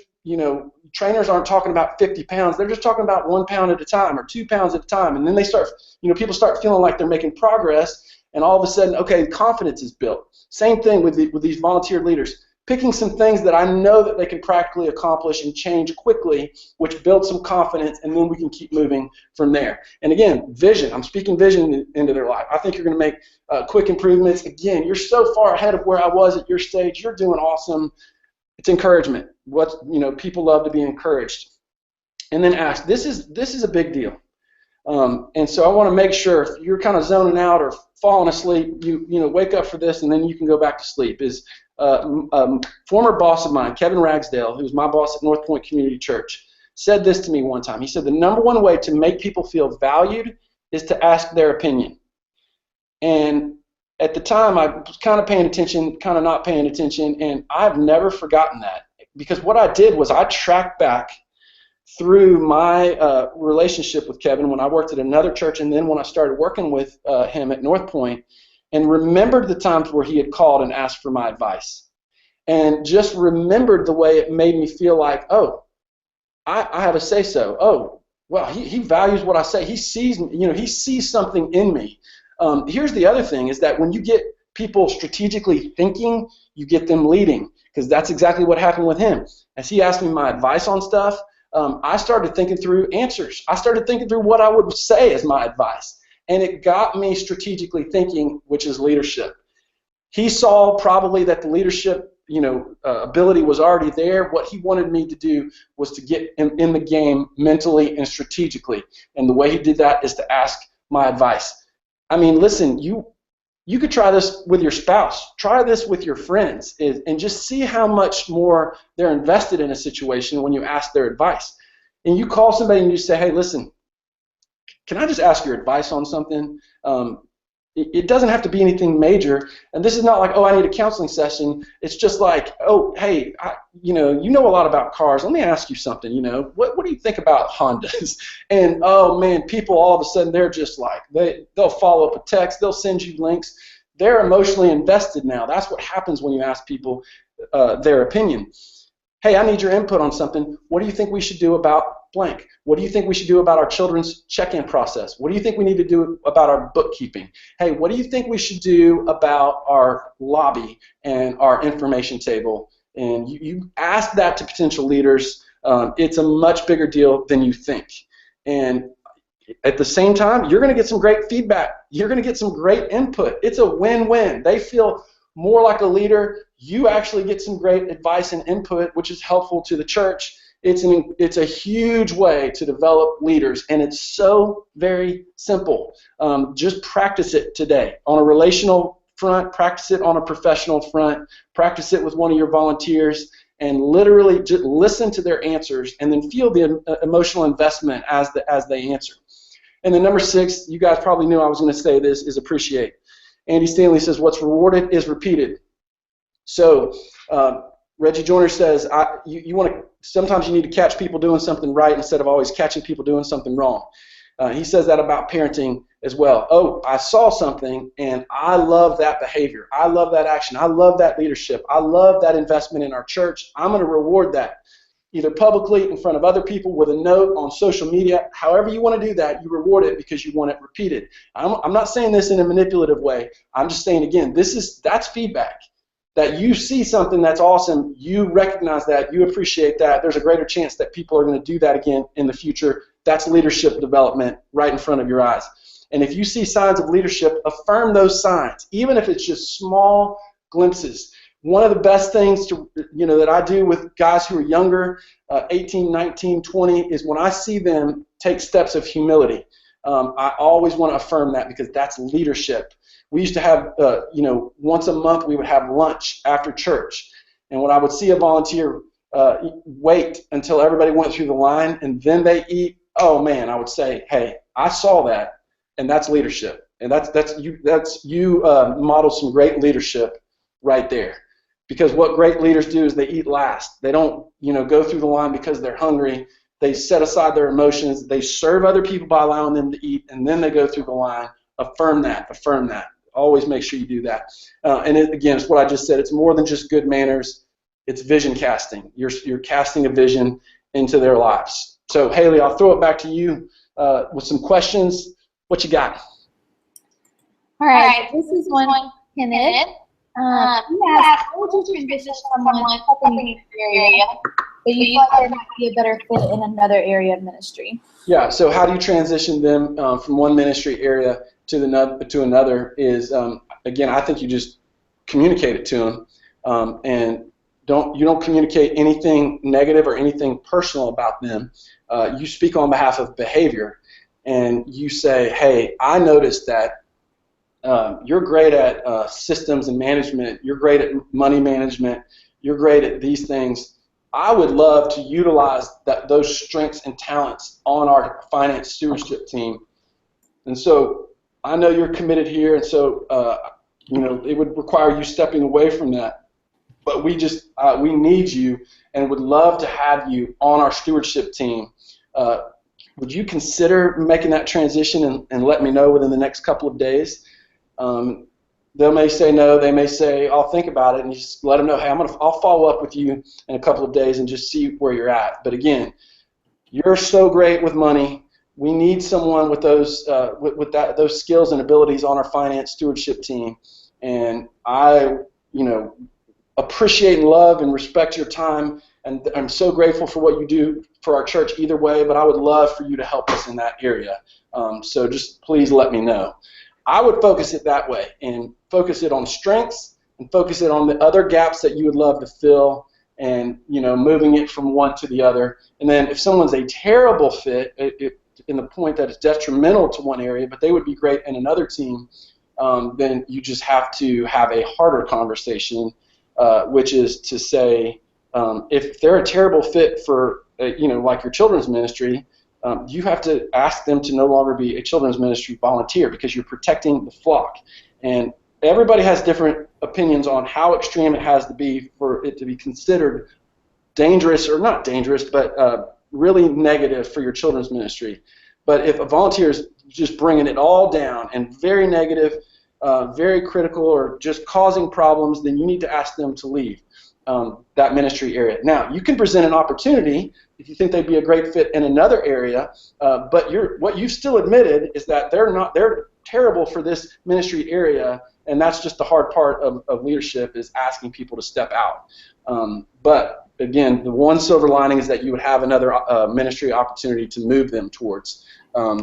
trainers aren't talking about 50 pounds. They're just talking about 1 pound at a time or 2 pounds at a time. And then they start, people start feeling like they're making progress, and all of a sudden, okay, confidence is built. Same thing with these volunteer leaders. Picking some things that I know that they can practically accomplish and change quickly, which builds some confidence, and then we can keep moving from there. And again, vision. I'm speaking vision into their life. I think you're going to make quick improvements. Again, you're so far ahead of where I was at your stage. You're doing awesome. It's encouragement. People love to be encouraged. And then ask. This is a big deal. And so I want to make sure if you're kind of zoning out or falling asleep, you wake up for this, and then you can go back to sleep. Former boss of mine, Kevin Ragsdale, who's my boss at North Point Community Church. said this to me one time. He said, the number one way to make people feel valued is to ask their opinion. And at the time, I was kind of paying attention, kind of not paying attention, and I've never forgotten that. Because what I did was I tracked back through my relationship with Kevin when I worked at another church, and then when I started working with him at North Point, and remembered the times where he had called and asked for my advice. And just remembered the way it made me feel like, oh, I have a say-so. Oh, well, he values what I say. He sees, he sees something in me. Here's the other thing, is that when you get people strategically thinking, you get them leading, because that's exactly what happened with him. As he asked me my advice on stuff, I started thinking through answers. I started thinking through what I would say as my advice, and it got me strategically thinking, which is leadership. He saw probably that the leadership ability was already there. What he wanted me to do was to get in the game mentally and strategically, and the way he did that is to ask my advice. I mean, listen, you could try this with your spouse, try this with your friends, and just see how much more they're invested in a situation when you ask their advice. And you call somebody and you say, hey, listen, can I just ask your advice on something? It doesn't have to be anything major, and this is not like, oh, I need a counseling session. It's just like, oh, hey, you know a lot about cars. Let me ask you something. What do you think about Hondas? And oh man, people all of a sudden they're just like they'll follow up a text. They'll send you links. They're emotionally invested now. That's what happens when you ask people their opinion. Hey, I need your input on something. What do you think we should do about blank? What do you think we should do about our children's check-in process? What do you think we need to do about our bookkeeping? Hey, what do you think we should do about our lobby and our information table? And you ask that to potential leaders. It's a much bigger deal than you think. And at the same time, you're going to get some great feedback. You're going to get some great input. It's a win-win. They feel more like a leader. You actually get some great advice and input, which is helpful to the church. It's a huge way to develop leaders, and it's so very simple. Just practice it today. On a relational front, practice it on a professional front, practice it with one of your volunteers, and literally just listen to their answers and then feel the emotional investment as they answer. And then number 6, you guys probably knew I was going to say this, is appreciate. Andy Stanley says, what's rewarded is repeated. So Reggie Joyner says, sometimes you need to catch people doing something right instead of always catching people doing something wrong. He says that about parenting as well. Oh, I saw something and I love that behavior. I love that action. I love that leadership. I love that investment in our church. I'm going to reward that, either publicly in front of other people, with a note on social media. However you want to do that, you reward it because you want it repeated. I'm not saying this in a manipulative way. I'm just saying, again, that's feedback. That you see something that's awesome, you recognize that, you appreciate that, there's a greater chance that people are going to do that again in the future. That's leadership development right in front of your eyes. And if you see signs of leadership, affirm those signs, even if it's just small glimpses. One of the best things that I do with guys who are younger, 18, 19, 20, is when I see them take steps of humility. I always want to affirm that, because that's leadership. We used to have, once a month we would have lunch after church. And when I would see a volunteer wait until everybody went through the line and then they eat, oh man, I would say, hey, I saw that, and that's leadership. And that's you model some great leadership right there. Because what great leaders do is they eat last. They don't, go through the line because they're hungry. They set aside their emotions. They serve other people by allowing them to eat, and then they go through the line. Affirm that. Affirm that. Always make sure you do that. Again, it's what I just said. It's more than just good manners. It's vision casting. You're casting a vision into their lives. So, Haley, I'll throw it back to you with some questions. What you got? All right. This is one, Kenneth. He asked, how would you transition someone helping in this area, but you thought there might be a better fit in another area of ministry? Yeah, so how do you transition them from one ministry area to another is, again, I think you just communicate it to them, and you don't communicate anything negative or anything personal about them. You speak on behalf of behavior, and you say, hey, I noticed that you're great at systems and management, you're great at money management, you're great at these things. I would love to utilize those strengths and talents on our finance stewardship team. And so I know you're committed here, and so it would require you stepping away from that. But we need you, and would love to have you on our stewardship team. Would you consider making that transition and let me know within the next couple of days? They may say no. They may say, I'll think about it, and you just let them know, hey, I'll follow up with you in a couple of days and just see where you're at. But again, you're so great with money. We need someone with those those skills and abilities on our finance stewardship team. And I, appreciate and love and respect your time, and I'm so grateful for what you do for our church either way. But I would love for you to help us in that area. So just please let me know. I would focus it that way, and focus it on strengths, and focus it on the other gaps that you would love to fill, and moving it from one to the other. And then if someone's a terrible fit, in the point that it's detrimental to one area, but they would be great in another team, then you just have to have a harder conversation, which is to say, if they're a terrible fit for, like your children's ministry, you have to ask them to no longer be a children's ministry volunteer, because you're protecting the flock. And everybody has different opinions on how extreme it has to be for it to be considered dangerous, or not dangerous, but really negative for your children's ministry. But if a volunteer is just bringing it all down and very negative, very critical, or just causing problems, then you need to ask them to leave that ministry area. Now, you can present an opportunity if you think they'd be a great fit in another area, but what you've still admitted is that they're terrible for this ministry area, and that's just the hard part of leadership, is asking people to step out. But again, the one silver lining is that you would have another ministry opportunity to move them towards.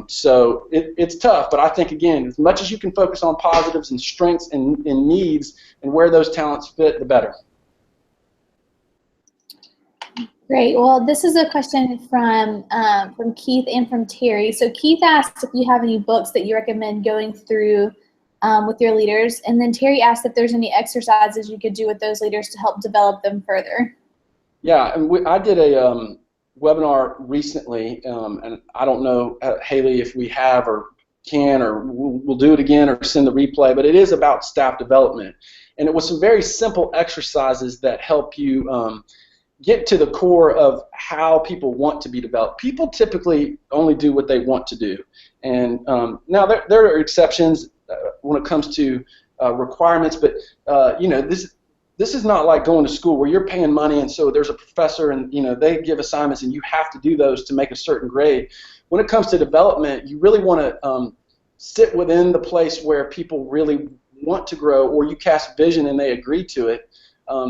So it's tough, but I think, again, as much as you can focus on positives and strengths and needs and where those talents fit, the better. Great. Well, this is a question from Keith and from Terry. So Keith asked if you have any books that you recommend going through with your leaders, and then Terry asked if there's any exercises you could do with those leaders to help develop them further. Yeah, and I did a webinar recently, and I don't know, Haley, if we have or can, or we'll do it again or send the replay, but it is about staff development. And it was some very simple exercises that help you get to the core of how people want to be developed. People typically only do what they want to do. And now there are exceptions when it comes to requirements, but this is not like going to school where you're paying money and so there's a professor and they give assignments and you have to do those to make a certain grade. When it comes to development, you really want to sit within the place where people really want to grow, or you cast vision and they agree to it.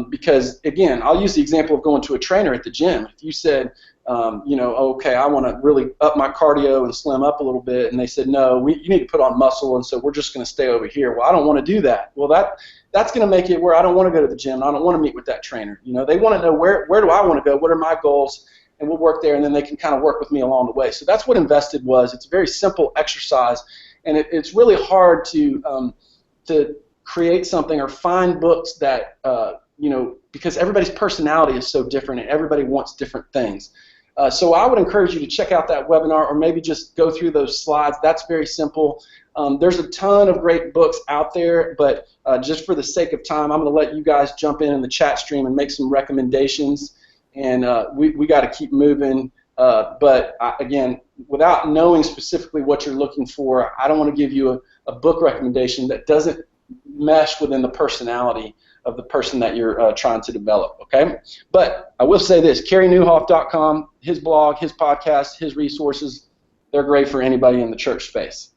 Because, again, I'll use the example of going to a trainer at the gym. If you said, okay, I want to really up my cardio and slim up a little bit, and they said, no, you need to put on muscle, and so we're just going to stay over here. Well, I don't want to do that. Well, that's going to make it where I don't want to go to the gym. I don't want to meet with that trainer. They want to know where do I want to go, what are my goals, and we'll work there, and then they can kind of work with me along the way. So that's what Invested was. It's a very simple exercise, and it's really hard to create something or find books that because everybody's personality is so different and everybody wants different things. So I would encourage you to check out that webinar, or maybe just go through those slides. That's very simple. There's a ton of great books out there, but just for the sake of time, I'm going to let you guys jump in the chat stream and make some recommendations, and we got to keep moving. But again, without knowing specifically what you're looking for, I don't want to give you a book recommendation that doesn't mesh within the personality of the person that you're trying to develop, okay? But I will say this, KerryNewhoff.com, his blog, his podcast, his resources, they're great for anybody in the church space.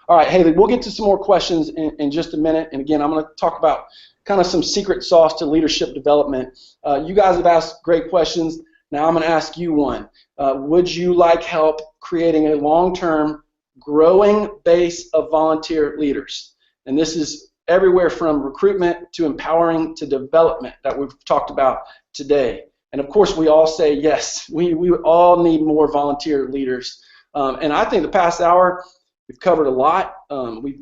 All right, Haley, we'll get to some more questions in just a minute. And again, I'm going to talk about kind of some secret sauce to leadership development. You guys have asked great questions. Now I'm going to ask you one. Would you like help creating a long-term growing base of volunteer leaders? And this is everywhere from recruitment to empowering to development that we've talked about today. And of course, we all say yes. We all need more volunteer leaders. And I think the past hour, we've covered a lot.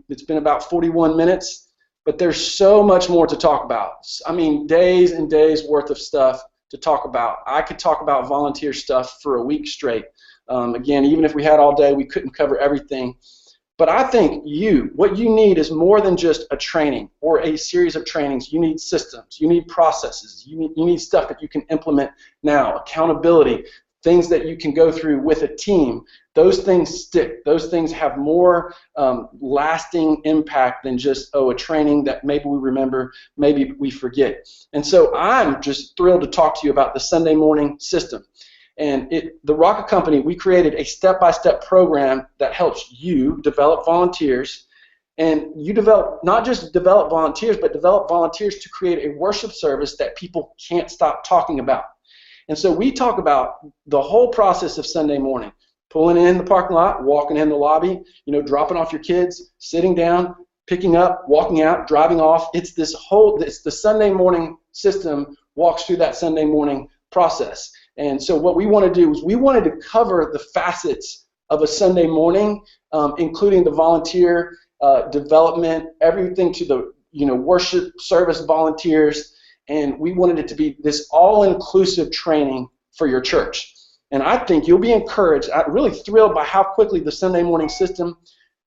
It's been about 41 minutes, but there's so much more to talk about. I mean, days and days worth of stuff to talk about. I could talk about volunteer stuff for a week straight. Again, even if we had all day, we couldn't cover everything. But I think what you need is more than just a training or a series of trainings. You need systems. You need processes. You need stuff that you can implement now, accountability, things that you can go through with a team. Those things stick. Those things have more lasting impact than just, a training that maybe we remember, maybe we forget. And so I'm just thrilled to talk to you about the Sunday morning system. And the Rocket Company, we created a step-by-step program that helps you develop volunteers. And you not just develop volunteers, but develop volunteers to create a worship service that people can't stop talking about. And so we talk about the whole process of Sunday morning, pulling in the parking lot, walking in the lobby, dropping off your kids, sitting down, picking up, walking out, driving off. It's the Sunday morning system walks through that Sunday morning process. And so what we want to do is we wanted to cover the facets of a Sunday morning, including the volunteer development, everything to the worship service volunteers, and we wanted it to be this all-inclusive training for your church. And I think you'll be encouraged. I'm really thrilled by how quickly the Sunday morning system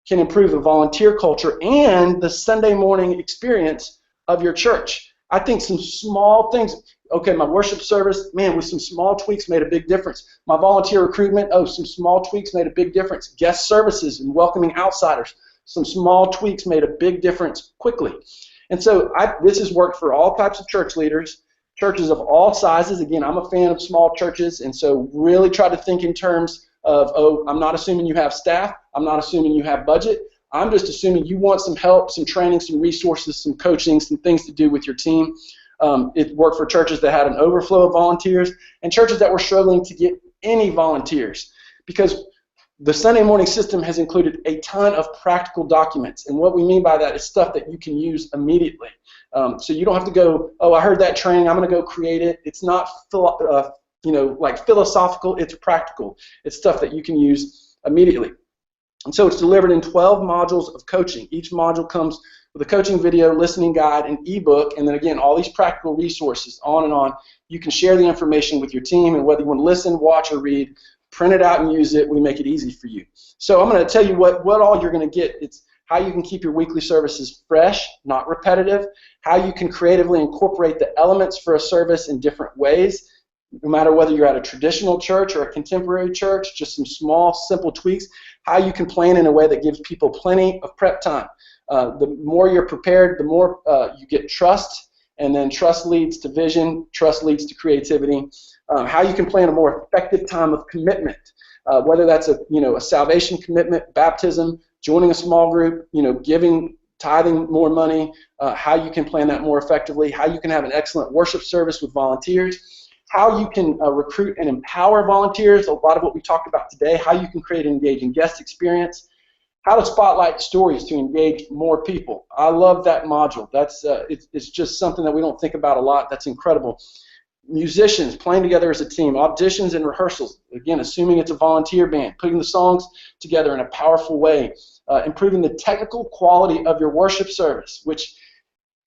can improve the volunteer culture and the Sunday morning experience of your church. I think some small things. Okay, my worship service, man, with some small tweaks made a big difference. My volunteer recruitment, some small tweaks made a big difference. Guest services and welcoming outsiders, some small tweaks made a big difference quickly. And so this has worked for all types of church leaders, churches of all sizes. Again, I'm a fan of small churches, and so really try to think in terms of, I'm not assuming you have staff. I'm not assuming you have budget. I'm just assuming you want some help, some training, some resources, some coaching, some things to do with your team. It worked for churches that had an overflow of volunteers and churches that were struggling to get any volunteers, because the Sunday morning system has included a ton of practical documents. And what we mean by that is stuff that you can use immediately. So you don't have to go, I heard that training, I'm going to go create it. It's not like philosophical, it's practical. It's stuff that you can use immediately. And so it's delivered in 12 modules of coaching. Each module comes with a coaching video, listening guide, an ebook, and then again, all these practical resources, on and on. You can share the information with your team, and whether you want to listen, watch, or read, print it out and use it. We make it easy for you. So I'm going to tell you what all you're going to get. It's how you can keep your weekly services fresh, not repetitive, how you can creatively incorporate the elements for a service in different ways, no matter whether you're at a traditional church or a contemporary church, just some small, simple tweaks, how you can plan in a way that gives people plenty of prep time. The more you're prepared, the more you get trust, and then trust leads to vision, trust leads to creativity. How you can plan a more effective time of commitment, whether that's a salvation commitment, baptism, joining a small group, giving, tithing more money, how you can plan that more effectively, how you can have an excellent worship service with volunteers, how you can recruit and empower volunteers, a lot of what we talked about today, how you can create an engaging guest experience, how to spotlight stories to engage more people. I love that module. That's it's just something that we don't think about a lot. That's incredible. Musicians playing together as a team, auditions and rehearsals, again, assuming it's a volunteer band, putting the songs together in a powerful way, improving the technical quality of your worship service, which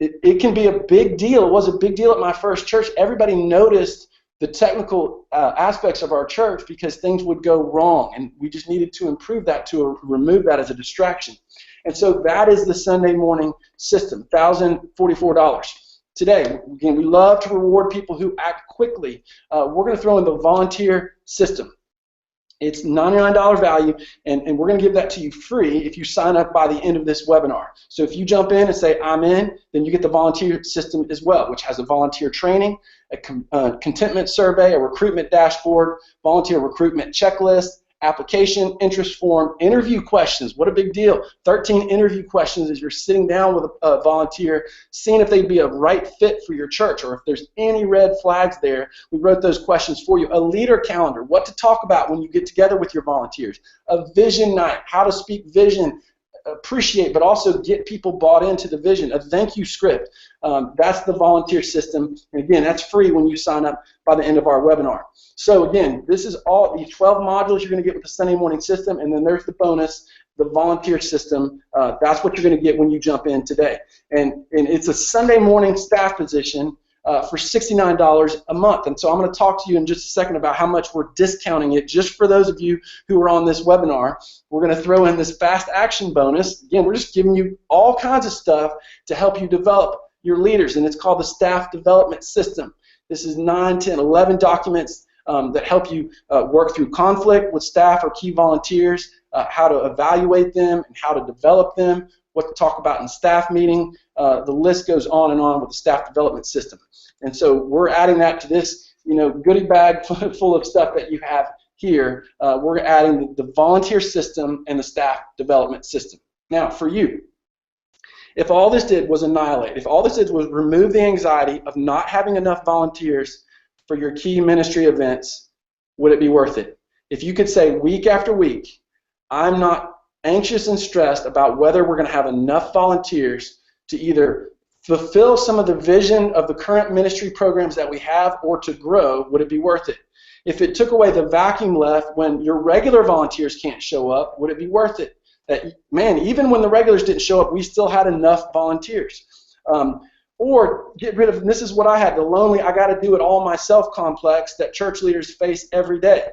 it can be a big deal. It was a big deal at my first church. Everybody noticed the technical aspects of our church because things would go wrong, and we just needed to improve that, to remove that as a distraction. And so that is the Sunday morning system, $1,044. Today, again, we love to reward people who act quickly. We're going to throw in the volunteer system. It's $99 value, and we're going to give that to you free if you sign up by the end of this webinar. So if you jump in and say, I'm in, then you get the volunteer system as well, which has a volunteer training, a contentment survey, a recruitment dashboard, volunteer recruitment checklist, application, interest form, interview questions. What a big deal. 13 interview questions as you're sitting down with a volunteer, seeing if they'd be a right fit for your church or if there's any red flags there. We wrote those questions for you. A leader calendar, what to talk about when you get together with your volunteers. A vision night, how to speak vision, appreciate, but also get people bought into the vision. A thank you script. That's the volunteer system. And again, that's free when you sign up by the end of our webinar. So again, this is all these 12 modules you're going to get with the Sunday morning system, and then there's the bonus, the volunteer system. That's what you're going to get when you jump in today. And it's a Sunday morning staff position. for $69 a month. And so I'm going to talk to you in just a second about how much we're discounting it just for those of you who are on this webinar. We're going to throw in this fast action bonus. Again, we're just giving you all kinds of stuff to help you develop your leaders, and it's called the Staff Development System. This is 9, 10, 11 documents that help you work through conflict with staff or key volunteers, how to evaluate them and how to develop them, what to talk about in staff meeting. The list goes on and on with the Staff Development System. And so we're adding that to this, goodie bag full of stuff that you have here. We're adding the volunteer system and the Staff Development System. Now, for you, if all this did was annihilate, if all this did was remove the anxiety of not having enough volunteers for your key ministry events, would it be worth it? If you could say week after week, I'm not anxious and stressed about whether we're going to have enough volunteers to either fulfill some of the vision of the current ministry programs that we have or to grow, would it be worth it? If it took away the vacuum left when your regular volunteers can't show up, would it be worth it? That, man, even when the regulars didn't show up, we still had enough volunteers. Or get rid of, and this is what I had, the lonely, I got to do it all myself complex that church leaders face every day.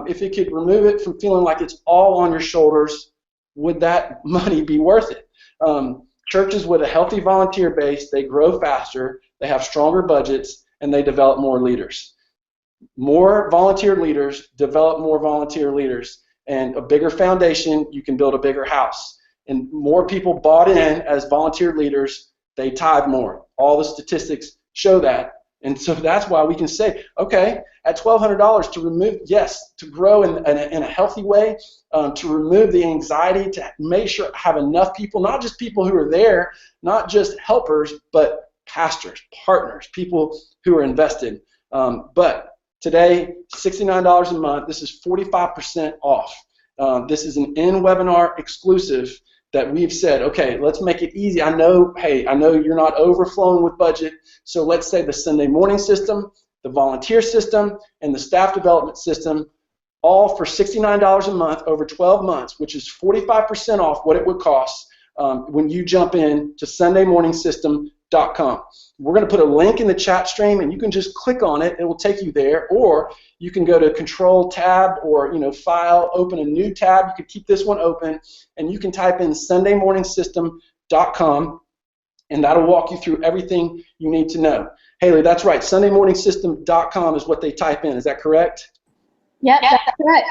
If it could remove it from feeling like it's all on your shoulders, would that money be worth it? Churches with a healthy volunteer base, they grow faster, they have stronger budgets, and they develop more leaders. More volunteer leaders develop more volunteer leaders, and a bigger foundation, you can build a bigger house. And more people bought in as volunteer leaders, they tithe more. All the statistics show that. And so that's why we can say, okay, at $1,200 to remove, yes, to grow in a healthy way, to remove the anxiety, to make sure have enough people, not just people who are there, not just helpers, but pastors, partners, people who are invested. But today, $69 a month, this is 45% off. This is an in-webinar exclusive that we've said, okay, let's make it easy. I know you're not overflowing with budget, so let's say the Sunday morning system, the volunteer system, and the staff development system, all for $69 a month over 12 months, which is 45% off what it would cost when you jump in to sundaymorningsystem.com. We're going to put a link in the chat stream, and you can just click on it. It will take you there, or you can go to Control Tab or File, open a new tab. You can keep this one open, and you can type in sundaymorningsystem.com, and that'll walk you through everything you need to know. Haley, that's right. sundaymorningsystem.com is what they type in. Is that correct? Yep, that's correct.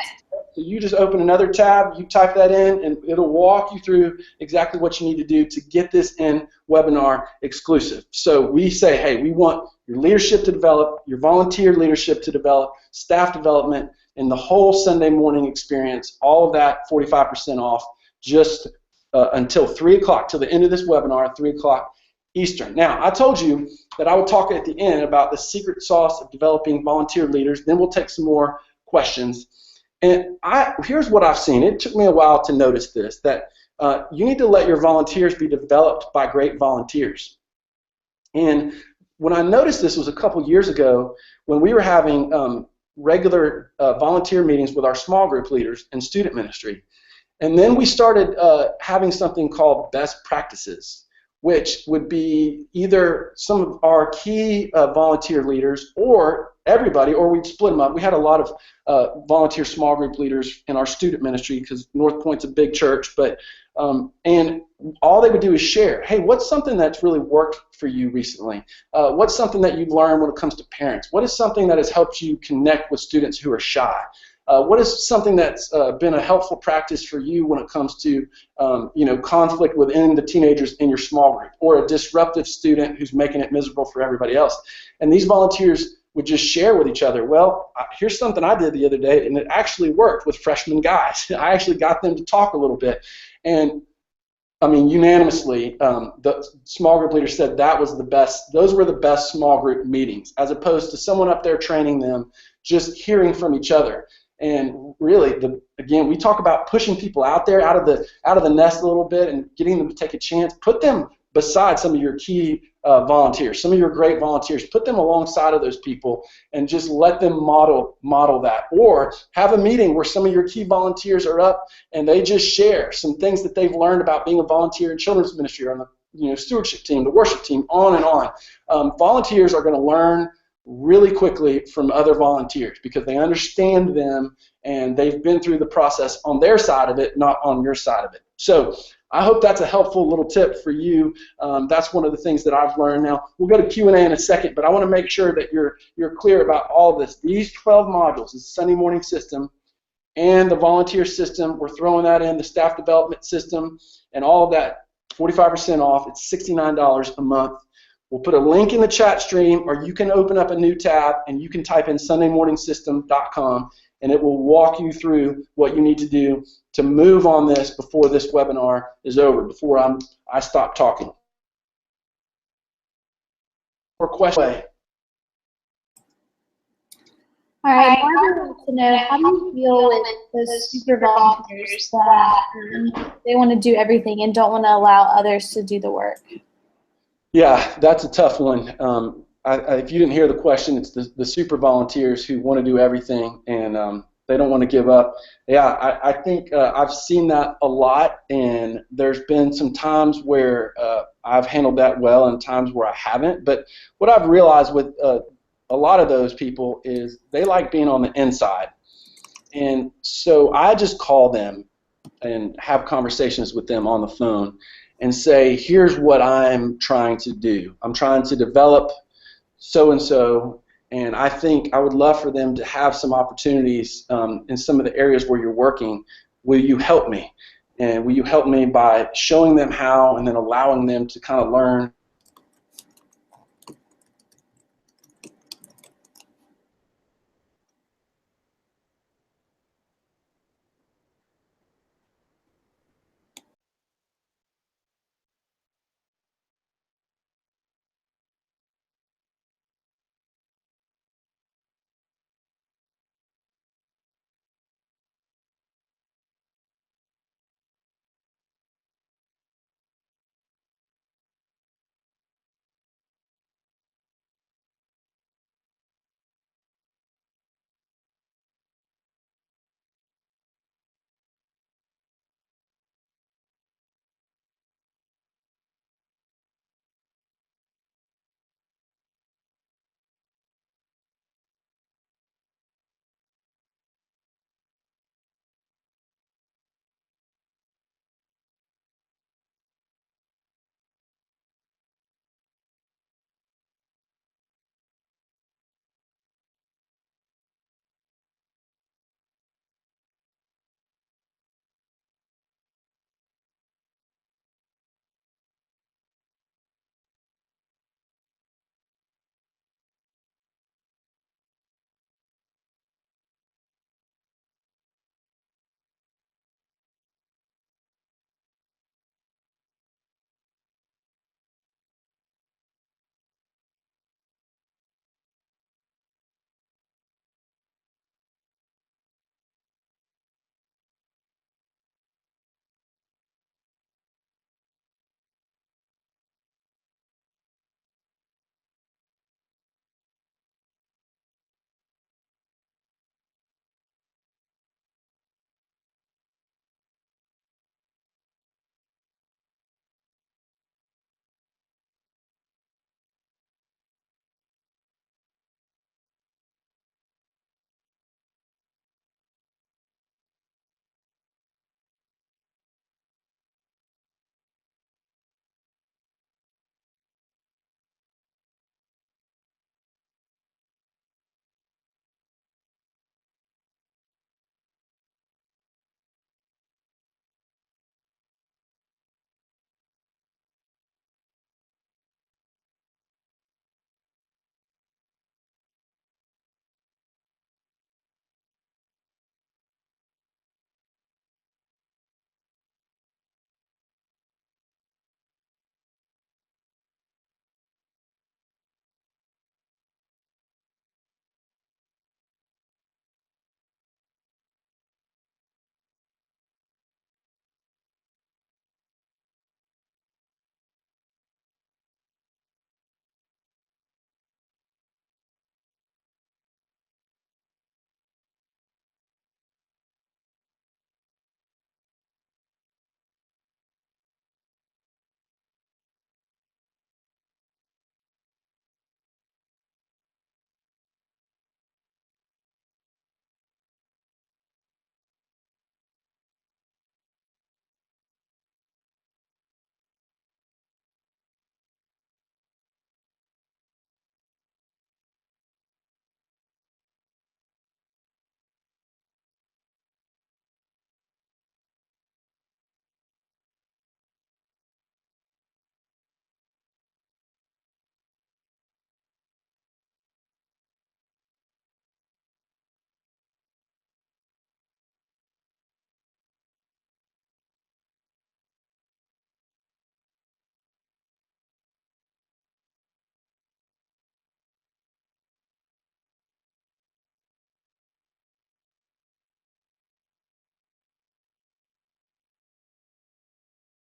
So you just open another tab, you type that in, and it'll walk you through exactly what you need to do to get this in webinar exclusive. So we say, hey, we want your leadership to develop, your volunteer leadership to develop, staff development, and the whole Sunday morning experience, all of that 45% off just until 3 o'clock, till the end of this webinar, 3 o'clock Eastern. Now, I told you that I would talk at the end about the secret sauce of developing volunteer leaders. Then we'll take some more questions. And here's what I've seen. It took me a while to notice this, that you need to let your volunteers be developed by great volunteers. And when I noticed this was a couple years ago when we were having regular volunteer meetings with our small group leaders in student ministry. And then we started having something called best practices, which would be either some of our key volunteer leaders or everybody, or we'd split them up. We had a lot of volunteer small group leaders in our student ministry because North Point's a big church, but and all they would do is share, hey, what's something that's really worked for you recently? What's something that you've learned when it comes to parents? What is something that has helped you connect with students who are shy? What is something that's been a helpful practice for you when it comes to conflict within the teenagers in your small group, or a disruptive student who's making it miserable for everybody else? And these volunteers would just share with each other, well, here's something I did the other day, and it actually worked with freshman guys. I actually got them to talk a little bit. And I mean, unanimously, the small group leader said that was the best, those were the best small group meetings, as opposed to someone up there training them, just hearing from each other. And really, again, we talk about pushing people out there, out of the nest a little bit, and getting them to take a chance. Put them beside some of your key volunteers, some of your great volunteers. Put them alongside of those people, and just let them model that. Or have a meeting where some of your key volunteers are up, and they just share some things that they've learned about being a volunteer in children's ministry, or on the stewardship team, the worship team, on and on. Volunteers are going to learn really quickly from other volunteers because they understand them and they've been through the process on their side of it, not on your side of it. So I hope that's a helpful little tip for you. That's one of the things that I've learned. Now, we'll go to Q&A in a second, but I want to make sure that you're clear about all of this. These 12 modules, the Sunday morning system and the volunteer system, we're throwing that in, the staff development system, and all of that, 45% off. It's $69 a month. We'll put a link in the chat stream, or you can open up a new tab and you can type in sundaymorningsystem.com, and it will walk you through what you need to do to move on this before this webinar is over, before I stop talking. For question. All right, Barbara wants to know, how do you deal with those super volunteers that they want to do everything and don't want to allow others to do the work? Yeah, that's a tough one. If you didn't hear the question, it's the super volunteers who want to do everything and they don't want to give up. Yeah, I think I've seen that a lot, and there's been some times where I've handled that well and times where I haven't. But what I've realized with a lot of those people is they like being on the inside. And so I just call them and have conversations with them on the phone and say, here's what I'm trying to do. I'm trying to develop so-and-so, and I think I would love for them to have some opportunities in some of the areas where you're working. Will you help me? And will you help me by showing them how and then allowing them to kind of learn